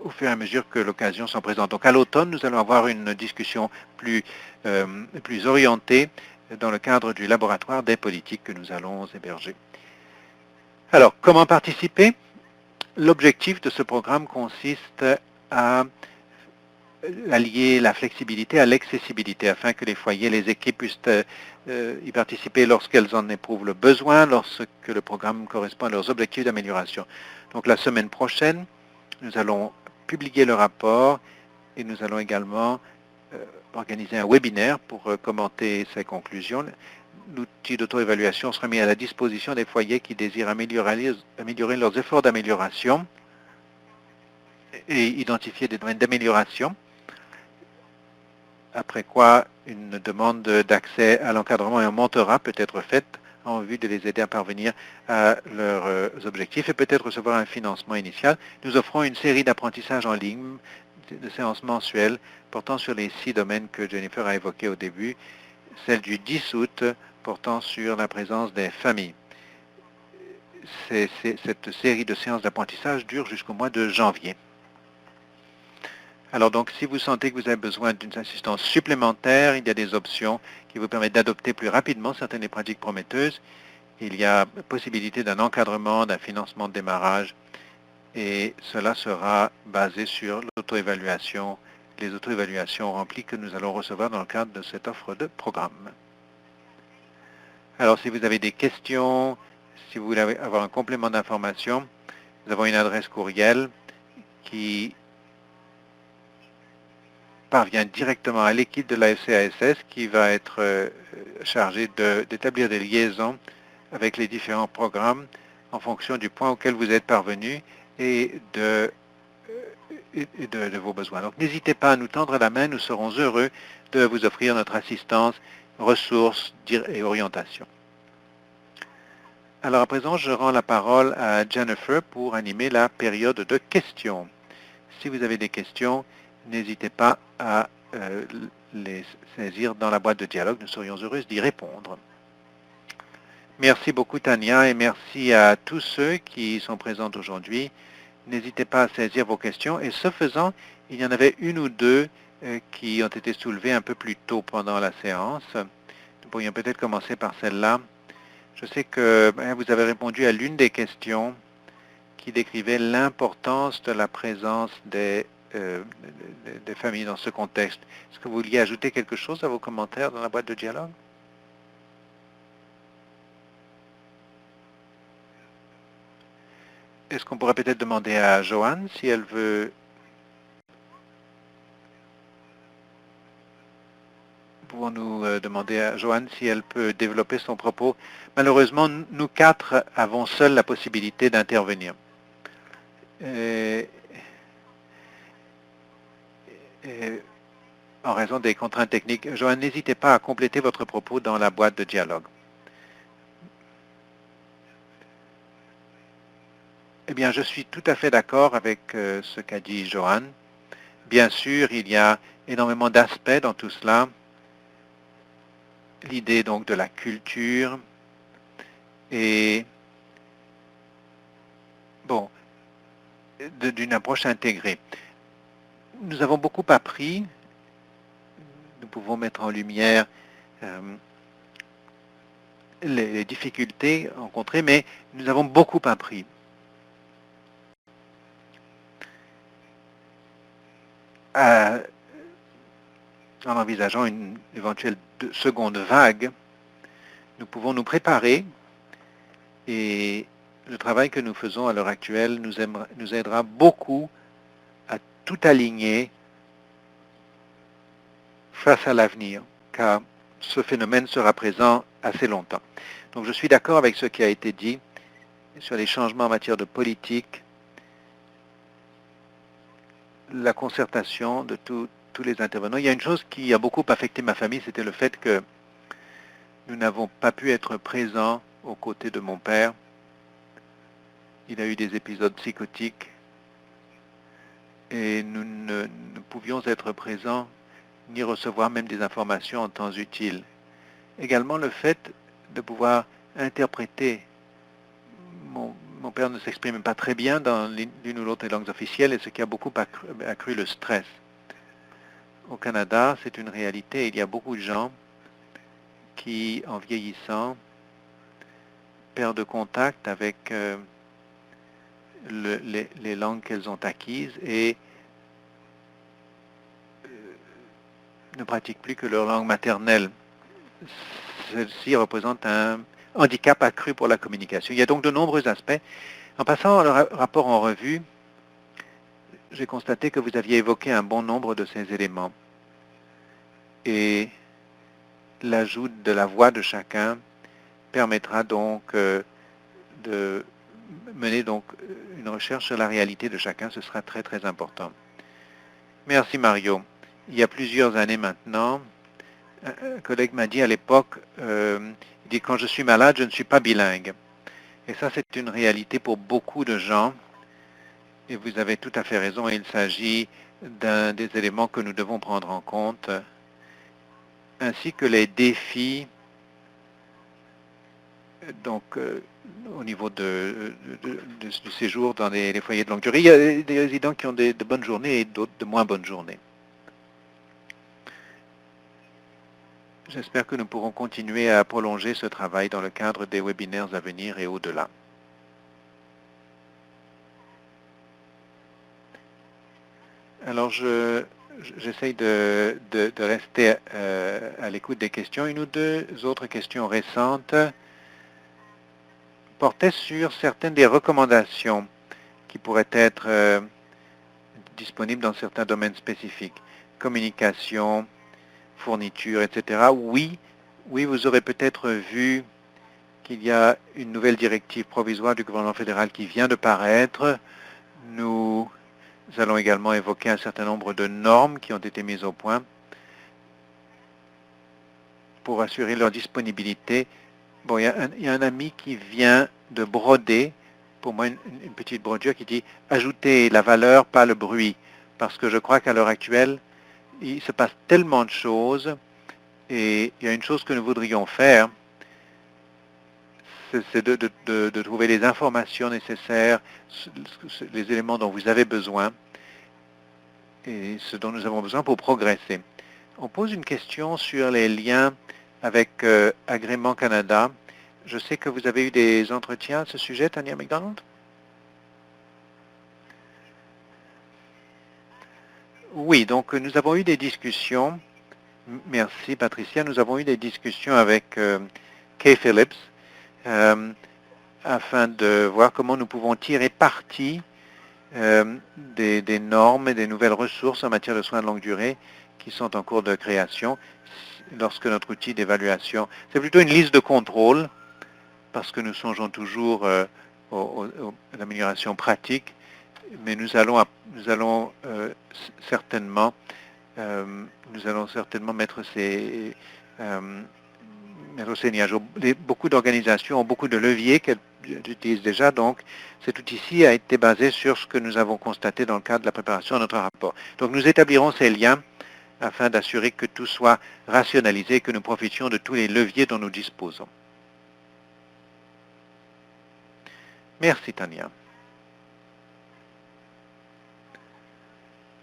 au fur et à mesure que l'occasion s'en présente. Donc à l'automne, nous allons avoir une discussion plus orientée dans le cadre du laboratoire des politiques que nous allons héberger. Alors, comment participer? L'objectif de ce programme consiste à allier la flexibilité à l'accessibilité afin que les foyers, les équipes puissent y participer lorsqu'elles en éprouvent le besoin, lorsque le programme correspond à leurs objectifs d'amélioration. Donc la semaine prochaine, nous allons publier le rapport et nous allons également organiser un webinaire pour commenter ces conclusions. L'outil d'auto-évaluation sera mis à la disposition des foyers qui désirent améliorer leurs efforts d'amélioration et identifier des domaines d'amélioration. après quoi une demande d'accès à l'encadrement et un mentorat peut être faite en vue de les aider à parvenir à leurs objectifs et peut-être recevoir un financement initial. Nous offrons une série d'apprentissages en ligne, de séances mensuelles portant sur les 6 domaines que Jennifer a évoqués au début, celle du 10 août portant sur la présence des familles. Cette série de séances d'apprentissage dure jusqu'au mois de janvier. Alors donc, si vous sentez que vous avez besoin d'une assistance supplémentaire, il y a des options qui vous permettent d'adopter plus rapidement certaines des pratiques prometteuses. Il y a possibilité d'un encadrement, d'un financement de démarrage, et cela sera basé sur l'auto-évaluation, les auto-évaluations remplies que nous allons recevoir dans le cadre de cette offre de programme. Alors, si vous avez des questions, si vous voulez avoir un complément d'information, nous avons une adresse courriel qui parvient directement à l'équipe de la FCASS qui va être chargée d'établir des liaisons avec les différents programmes en fonction du point auquel vous êtes parvenu et de vos besoins. Donc n'hésitez pas à nous tendre la main, nous serons heureux de vous offrir notre assistance, ressources et orientation. Alors à présent, je rends la parole à Jennifer pour animer la période de questions. Si vous avez des questions, n'hésitez pas à les saisir dans la boîte de dialogue. Nous serions heureux d'y répondre. Merci beaucoup, Tania, et merci à tous ceux qui sont présents aujourd'hui. N'hésitez pas à saisir vos questions. Et ce faisant, il y en avait une ou deux qui ont été soulevées un peu plus tôt pendant la séance. Nous pourrions peut-être commencer par celle-là. Je sais que vous avez répondu à l'une des questions qui décrivait l'importance de la présence des familles dans ce contexte. Est-ce que vous vouliez ajouter quelque chose à vos commentaires dans la boîte de dialogue? Est-ce qu'on pourrait peut-être demander à Joanne si elle veut... Pouvons-nous demander à Joanne si elle peut développer son propos? Malheureusement, nous quatre avons seuls la possibilité d'intervenir. En raison des contraintes techniques. Joanne, n'hésitez pas à compléter votre propos dans la boîte de dialogue. Eh bien, je suis tout à fait d'accord avec ce qu'a dit Joanne. Bien sûr, il y a énormément d'aspects dans tout cela. L'idée donc de la culture et, bon, d'une approche intégrée. Nous avons beaucoup appris. Nous pouvons mettre en lumière les difficultés rencontrées, mais nous avons beaucoup appris. En envisageant une éventuelle seconde vague, nous pouvons nous préparer et le travail que nous faisons à l'heure actuelle nous aidera beaucoup à tout aligner face à l'avenir, car ce phénomène sera présent assez longtemps. Donc je suis d'accord avec ce qui a été dit sur les changements en matière de politique, la concertation de tous les intervenants. Il y a une chose qui a beaucoup affecté ma famille, c'était le fait que nous n'avons pas pu être présents aux côtés de mon père. Il a eu des épisodes psychotiques et nous ne pouvions être présents ni recevoir même des informations en temps utile. Également le fait de pouvoir interpréter. Mon père ne s'exprime pas très bien dans l'une ou l'autre des langues officielles, et ce qui a beaucoup accru le stress. Au Canada, c'est une réalité. Il y a beaucoup de gens qui, en vieillissant, perdent contact avec les langues qu'elles ont acquises et ne pratiquent plus que leur langue maternelle. Celle-ci représente un handicap accru pour la communication. Il y a donc de nombreux aspects. En passant le rapport en revue, j'ai constaté que vous aviez évoqué un bon nombre de ces éléments. Et l'ajout de la voix de chacun permettra donc de mener donc une recherche sur la réalité de chacun. Ce sera très très important. Merci Mario. il y a plusieurs années maintenant, un collègue m'a dit à l'époque, il dit quand je suis malade, je ne suis pas bilingue. Et ça, c'est une réalité pour beaucoup de gens. Et vous avez tout à fait raison, il s'agit d'un des éléments que nous devons prendre en compte, ainsi que les défis donc, au niveau du séjour dans les foyers de longue durée. Il y a des résidents qui ont de bonnes journées et d'autres de moins bonnes journées. J'espère que nous pourrons continuer à prolonger ce travail dans le cadre des webinaires à venir et au-delà. Alors, j'essaye de rester à l'écoute des questions. Une ou deux autres questions récentes portaient sur certaines des recommandations qui pourraient être disponibles dans certains domaines spécifiques. Communication, fourniture, etc. Oui, vous aurez peut-être vu qu'il y a une nouvelle directive provisoire du gouvernement fédéral qui vient de paraître. Nous allons également évoquer un certain nombre de normes qui ont été mises au point pour assurer leur disponibilité. Bon, il y a un ami qui vient de broder, pour moi une petite brodure qui dit « Ajoutez la valeur, pas le bruit », parce que je crois qu'à l'heure actuelle, il se passe tellement de choses, et il y a une chose que nous voudrions faire, c'est de trouver les informations nécessaires, les éléments dont vous avez besoin, et ce dont nous avons besoin pour progresser. On pose une question sur les liens avec Agrément Canada. Je sais que vous avez eu des entretiens à ce sujet, Tania McDonald? Oui, donc nous avons eu des discussions. Merci Patricia. Nous avons eu des discussions avec Kay Phillips afin de voir comment nous pouvons tirer parti des normes et des nouvelles ressources en matière de soins de longue durée qui sont en cours de création lorsque notre outil d'évaluation, c'est plutôt une liste de contrôle parce que nous songeons toujours à l'amélioration pratique, mais nous allons certainement mettre ces nuages. Beaucoup d'organisations ont beaucoup de leviers qu'elles utilisent déjà, donc cet outil-ci a été basé sur ce que nous avons constaté dans le cadre de la préparation de notre rapport. Donc nous établirons ces liens afin d'assurer que tout soit rationalisé et que nous profitions de tous les leviers dont nous disposons. Merci, Tania.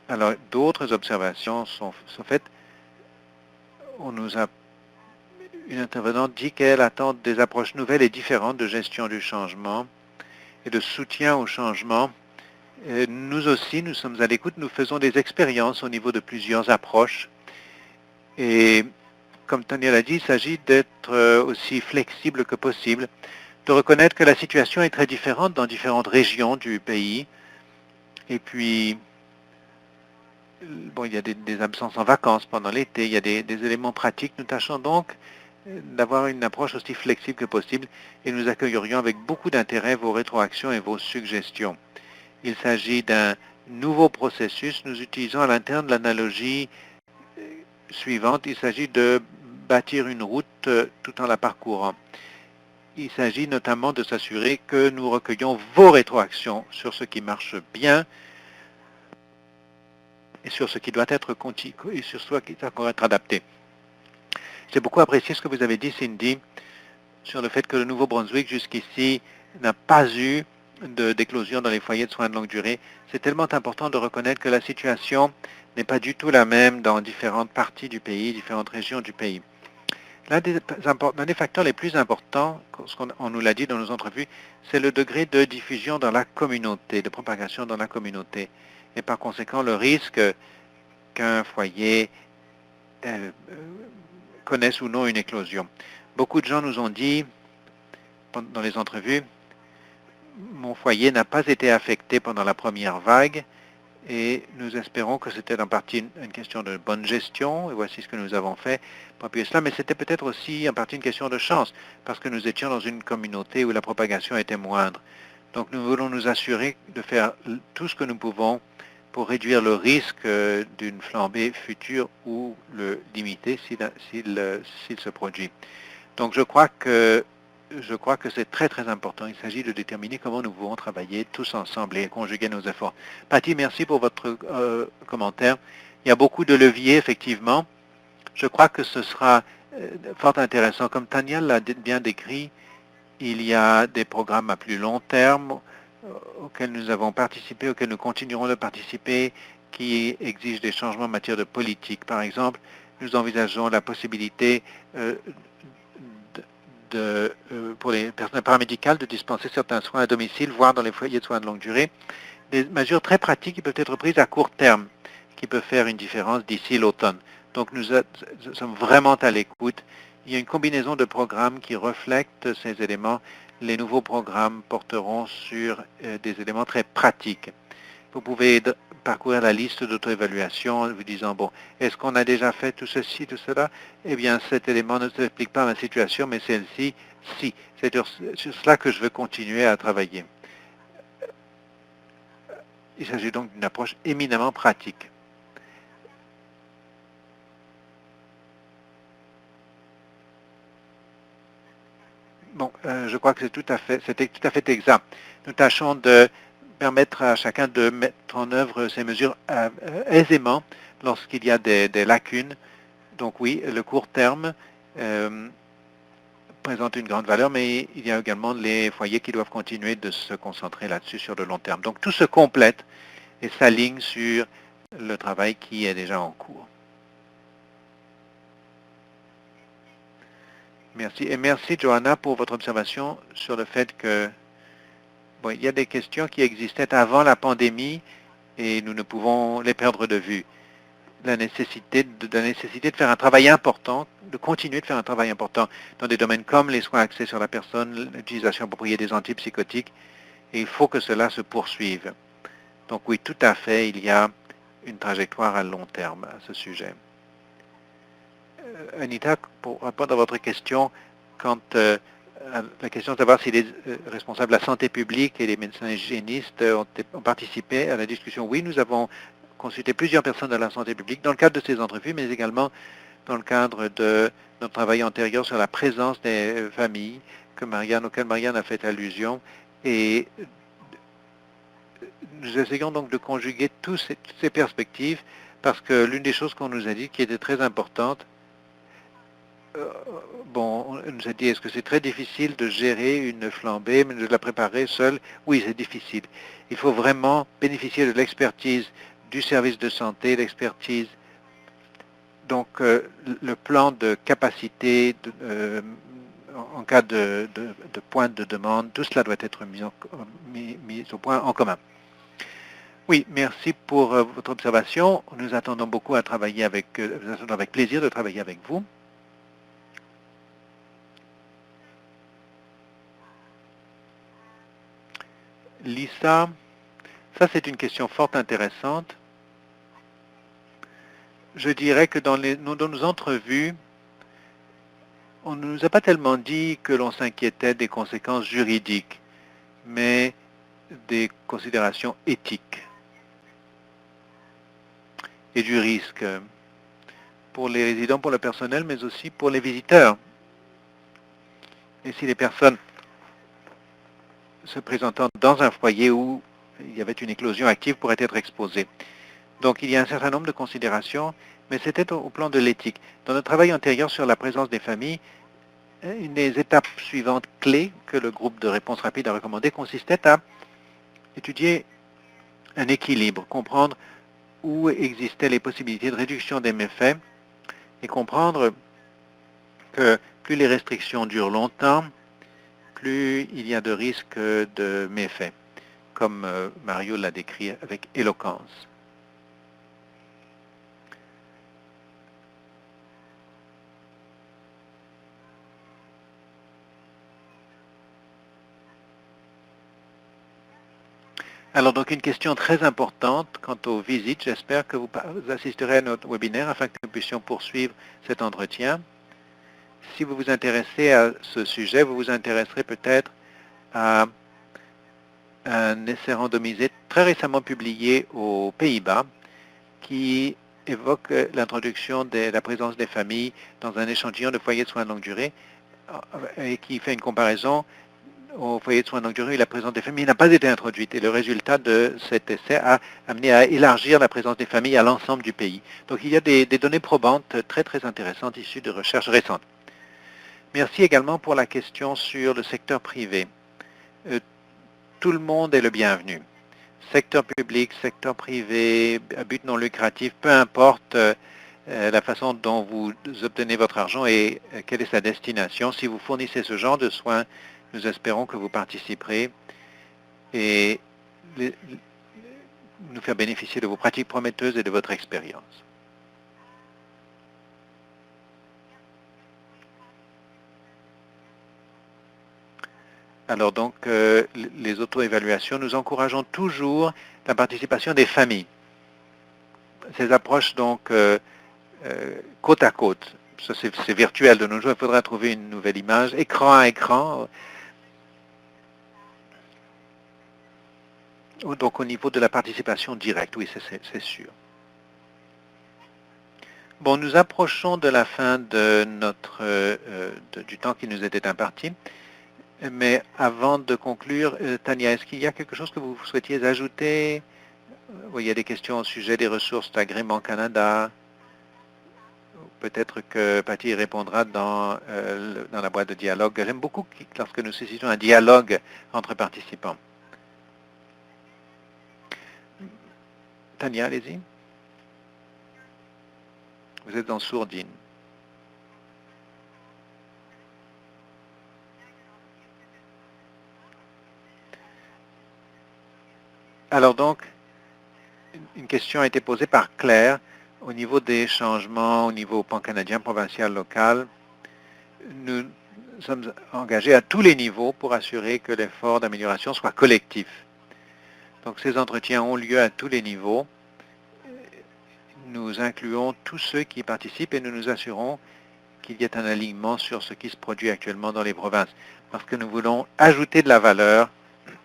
Alors, d'autres observations sont faites. Une intervenante dit qu'elle attend des approches nouvelles et différentes de gestion du changement et de soutien au changement. Et nous aussi, nous sommes à l'écoute, nous faisons des expériences au niveau de plusieurs approches. Et comme Tania l'a dit, il s'agit d'être aussi flexible que possible, de reconnaître que la situation est très différente dans différentes régions du pays. Et puis, bon, il y a des absences en vacances pendant l'été, il y a des éléments pratiques. Nous tâchons donc d'avoir une approche aussi flexible que possible et nous accueillerions avec beaucoup d'intérêt vos rétroactions et vos suggestions. Il s'agit d'un nouveau processus. Nous utilisons à l'interne l'analogie suivante. Il s'agit de bâtir une route tout en la parcourant. Il s'agit notamment de s'assurer que nous recueillons vos rétroactions sur ce qui marche bien et sur ce qui doit être et sur ce qui doit encore être adapté. J'ai beaucoup apprécié ce que vous avez dit, Cindy, sur le fait que le Nouveau-Brunswick, jusqu'ici, n'a pas eu d'éclosion dans les foyers de soins de longue durée. C'est tellement important de reconnaître que la situation n'est pas du tout la même dans différentes parties du pays, différentes régions du pays. L'un des facteurs les plus importants, on nous l'a dit dans nos entrevues, c'est le degré de diffusion dans la communauté, de propagation dans la communauté. Et par conséquent, le risque qu'un foyer connaisse ou non une éclosion. Beaucoup de gens nous ont dit, dans les entrevues, mon foyer n'a pas été affecté pendant la première vague et nous espérons que c'était en partie une question de bonne gestion et voici ce que nous avons fait pour appuyer cela, mais c'était peut-être aussi en partie une question de chance parce que nous étions dans une communauté où la propagation était moindre. Donc nous voulons nous assurer de faire tout ce que nous pouvons pour réduire le risque d'une flambée future ou le limiter s'il se produit. Donc je crois que c'est très très important. Il s'agit de déterminer comment nous pouvons travailler tous ensemble et conjuguer nos efforts. Patty, merci pour votre commentaire. Il y a beaucoup de leviers, effectivement. Je crois que ce sera fort intéressant. Comme Tania l'a bien décrit, il y a des programmes à plus long terme auxquels nous avons participé, auxquels nous continuerons de participer, qui exigent des changements en matière de politique. Par exemple, nous envisageons la possibilité pour les personnels paramédicales de dispenser certains soins à domicile, voire dans les foyers de soins de longue durée. Des mesures très pratiques qui peuvent être prises à court terme, qui peuvent faire une différence d'ici l'automne. Donc nous sommes vraiment à l'écoute. Il y a une combinaison de programmes qui reflètent ces éléments. Les nouveaux programmes porteront sur des éléments très pratiques. Vous pouvez parcourir la liste d'auto-évaluation en vous disant, bon, est-ce qu'on a déjà fait tout ceci, tout cela? Eh bien, cet élément ne s'applique pas à ma situation, mais celle-ci, si. C'est sur cela que je veux continuer à travailler. Il s'agit donc d'une approche éminemment pratique. Bon, je crois que c'était tout à fait exact. Nous tâchons de permettre à chacun de mettre en œuvre ces mesures aisément lorsqu'il y a des lacunes. Donc oui, le court terme présente une grande valeur, mais il y a également les foyers qui doivent continuer de se concentrer là-dessus sur le long terme. Donc tout se complète et s'aligne sur le travail qui est déjà en cours. Merci. Et merci, Johanna, pour votre observation sur le fait que bon, il y a des questions qui existaient avant la pandémie et nous ne pouvons les perdre de vue. La nécessité de faire un travail important, de continuer de faire un travail important dans des domaines comme les soins axés sur la personne, l'utilisation appropriée des antipsychotiques, et il faut que cela se poursuive. Donc oui, tout à fait, il y a une trajectoire à long terme à ce sujet. Anita, pour répondre à votre question, quant à la question de savoir si les responsables de la santé publique et les médecins hygiénistes ont participé à la discussion, oui, nous avons consulté plusieurs personnes de la santé publique dans le cadre de ces entrevues, mais également dans le cadre de notre travail antérieur sur la présence des familles auxquelles Marianne a fait allusion. Et nous essayons donc de conjuguer toutes ces perspectives parce que l'une des choses qu'on nous a dit qui était très importante, bon, on nous a dit, est-ce que c'est très difficile de gérer une flambée, mais de la préparer seule? Oui, c'est difficile. Il faut vraiment bénéficier de l'expertise du service de santé, l'expertise. Donc, le plan de capacité en cas de pointe de demande, tout cela doit être mis au point en commun. Oui, merci pour votre observation. Nous attendons beaucoup à travailler avec plaisir de travailler avec vous. Lisa, ça c'est une question fort intéressante. Je dirais que dans nos entrevues, on ne nous a pas tellement dit que l'on s'inquiétait des conséquences juridiques, mais des considérations éthiques et du risque pour les résidents, pour le personnel, mais aussi pour les visiteurs. Et si les personnes se présentant dans un foyer où il y avait une éclosion active pourraient être exposées. Donc il y a un certain nombre de considérations, mais c'était au plan de l'éthique. Dans notre travail antérieur sur la présence des familles, une des étapes suivantes clés que le groupe de réponse rapide a recommandé consistait à étudier un équilibre, comprendre où existaient les possibilités de réduction des méfaits et comprendre que plus les restrictions durent longtemps, plus il y a de risques de méfaits, comme Mario l'a décrit avec éloquence. Alors, donc, une question très importante quant aux visites. J'espère que vous assisterez à notre webinaire afin que nous puissions poursuivre cet entretien. Si vous vous intéressez à ce sujet, vous vous intéresserez peut-être à un essai randomisé très très récemment publié aux Pays-Bas qui évoque l'introduction de la présence des familles dans un échantillon de foyers de soins de longue durée et qui fait une comparaison au foyer de soins de longue durée où la présence des familles n'a pas été introduite. Et le résultat de cet essai a amené à élargir la présence des familles à l'ensemble du pays. Donc il y a des données probantes très très intéressantes issues de recherches récentes. Merci également pour la question sur le secteur privé. Tout le monde est le bienvenu. Secteur public, secteur privé, à but non lucratif, peu importe la façon dont vous obtenez votre argent et quelle est sa destination. Si vous fournissez ce genre de soins, nous espérons que vous participerez et nous faire bénéficier de vos pratiques prometteuses et de votre expérience. Alors donc, les auto-évaluations, nous encourageons toujours la participation des familles. Ces approches donc côte à côte, ça c'est virtuel de nos jours, il faudra trouver une nouvelle image, écran à écran, donc au niveau de la participation directe, oui c'est sûr. Bon, nous approchons de la fin de du temps qui nous était imparti. Mais avant de conclure, Tania, est-ce qu'il y a quelque chose que vous souhaitiez ajouter? Il y a des questions au sujet des ressources d'Agrément Canada. Peut-être que Patty répondra dans la boîte de dialogue. J'aime beaucoup lorsque nous saisissons un dialogue entre participants. Tania, allez-y. Vous êtes en sourdine. Alors donc, une question a été posée par Claire au niveau des changements au niveau pan-canadien, provincial, local. Nous sommes engagés à tous les niveaux pour assurer que l'effort d'amélioration soit collectif. Donc ces entretiens ont lieu à tous les niveaux. Nous incluons tous ceux qui participent et nous nous assurons qu'il y ait un alignement sur ce qui se produit actuellement dans les provinces, parce que nous voulons ajouter de la valeur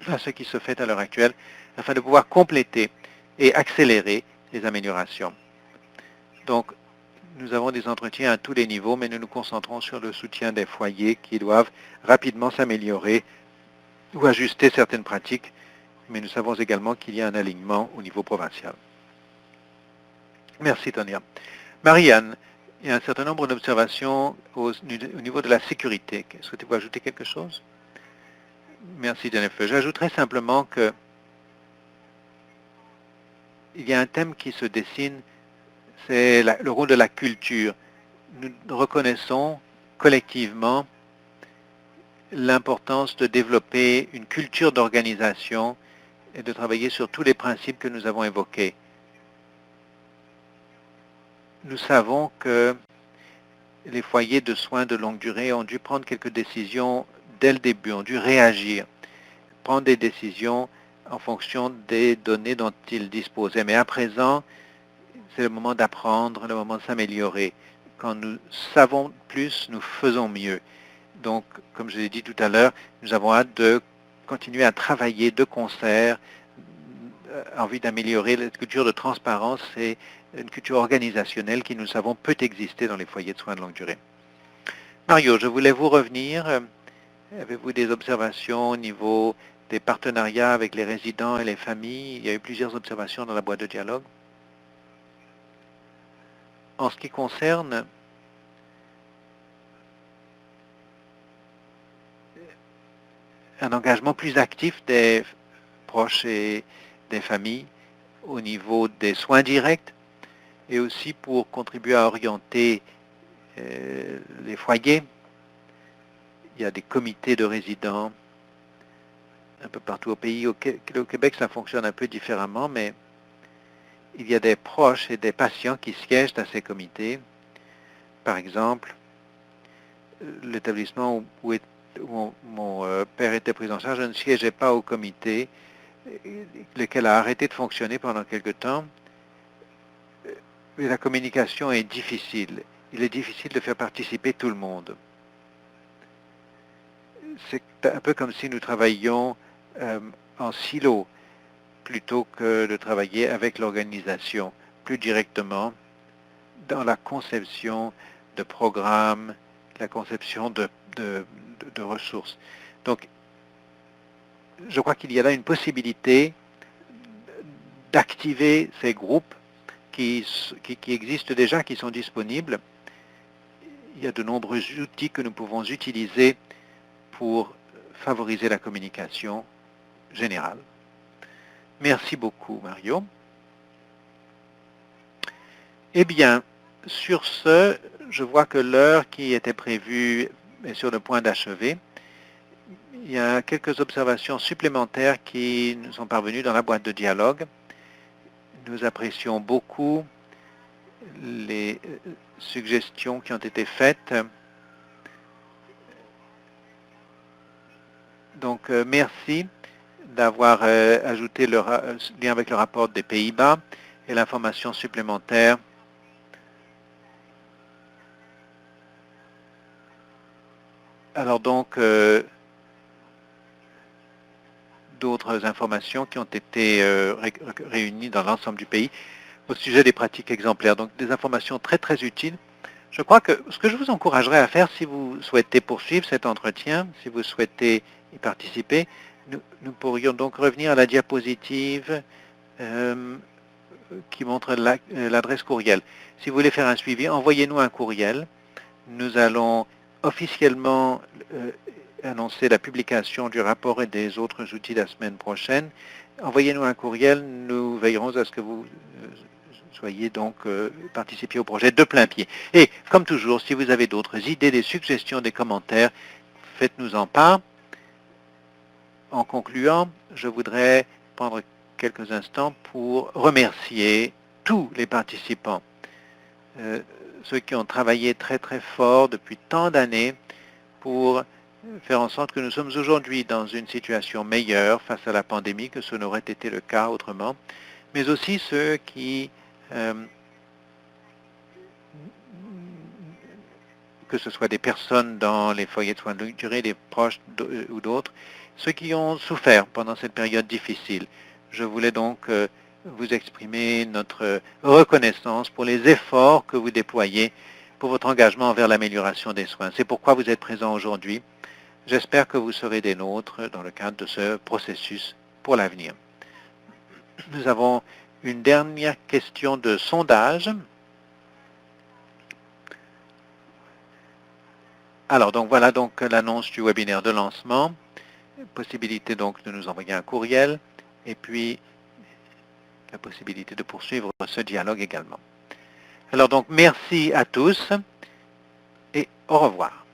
à ce qui se fait à l'heure actuelle, afin de pouvoir compléter et accélérer les améliorations. Donc, nous avons des entretiens à tous les niveaux, mais nous nous concentrons sur le soutien des foyers qui doivent rapidement s'améliorer ou ajuster certaines pratiques, mais nous savons également qu'il y a un alignement au niveau provincial. Merci, Tonia. Marianne, il y a un certain nombre d'observations au niveau de la sécurité. Souhaitez-vous ajouter quelque chose? Merci, Jennifer. J'ajouterai simplement que il y a un thème qui se dessine, c'est le rôle de la culture. Nous reconnaissons collectivement l'importance de développer une culture d'organisation et de travailler sur tous les principes que nous avons évoqués. Nous savons que les foyers de soins de longue durée ont dû prendre quelques décisions dès le début, ont dû réagir, prendre des décisions en fonction des données dont ils disposaient. Mais à présent, c'est le moment d'apprendre, le moment de s'améliorer. Quand nous savons plus, nous faisons mieux. Donc, comme je l'ai dit tout à l'heure, nous avons hâte de continuer à travailler de concert en vue d'améliorer la culture de transparence et une culture organisationnelle qui, nous savons, peut exister dans les foyers de soins de longue durée. Mario, je voulais vous revenir. Avez-vous des observations au niveau des partenariats avec les résidents et les familles? Il y a eu plusieurs observations dans la boîte de dialogue. En ce qui concerne un engagement plus actif des proches et des familles au niveau des soins directs et aussi pour contribuer à orienter les foyers. Il y a des comités de résidents un peu partout au pays. Au Québec, ça fonctionne un peu différemment, mais il y a des proches et des patients qui siègent à ces comités. Par exemple, l'établissement où mon père était pris en charge, je ne siégeais pas au comité, lequel a arrêté de fonctionner pendant quelque temps. Et la communication est difficile. Il est difficile de faire participer tout le monde. C'est un peu comme si nous travaillions en silo. plutôt que de travailler avec l'organisation plus directement dans la conception de programmes, la conception de ressources. Donc, je crois qu'il y a là une possibilité d'activer ces groupes qui existent déjà, qui sont disponibles. Il y a de nombreux outils que nous pouvons utiliser pour favoriser la communication générale. Merci beaucoup, Mario. Eh bien, sur ce, je vois que l'heure qui était prévue est sur le point d'achever. Il y a quelques observations supplémentaires qui nous sont parvenues dans la boîte de dialogue. Nous apprécions beaucoup les suggestions qui ont été faites. Donc, merci d'avoir ajouté le lien avec le rapport des Pays-Bas et l'information supplémentaire. Alors donc, d'autres informations qui ont été réunies dans l'ensemble du pays au sujet des pratiques exemplaires. Donc, des informations très, très utiles. Je crois que ce que je vous encouragerais à faire, si vous souhaitez poursuivre cet entretien, si vous souhaitez y participer, nous pourrions donc revenir à la diapositive qui montre l'adresse courriel. Si vous voulez faire un suivi, envoyez-nous un courriel. Nous allons officiellement annoncer la publication du rapport et des autres outils la semaine prochaine. Envoyez-nous un courriel, nous veillerons à ce que vous soyez donc participiez au projet de plein pied. Et comme toujours, si vous avez d'autres idées, des suggestions, des commentaires, faites-nous en part. En concluant, je voudrais prendre quelques instants pour remercier tous les participants, ceux qui ont travaillé très très fort depuis tant d'années pour faire en sorte que nous sommes aujourd'hui dans une situation meilleure face à la pandémie que ce n'aurait été le cas autrement, mais aussi ceux qui, que ce soit des personnes dans les foyers de soins de longue durée, des proches ou d'autres, ceux qui ont souffert pendant cette période difficile. Je voulais donc vous exprimer notre reconnaissance pour les efforts que vous déployez pour votre engagement vers l'amélioration des soins. C'est pourquoi vous êtes présents aujourd'hui. J'espère que vous serez des nôtres dans le cadre de ce processus pour l'avenir. Nous avons une dernière question de sondage. Alors, donc voilà donc l'annonce du webinaire de lancement. Possibilité donc de nous envoyer un courriel et puis la possibilité de poursuivre ce dialogue également. Alors donc merci à tous et au revoir.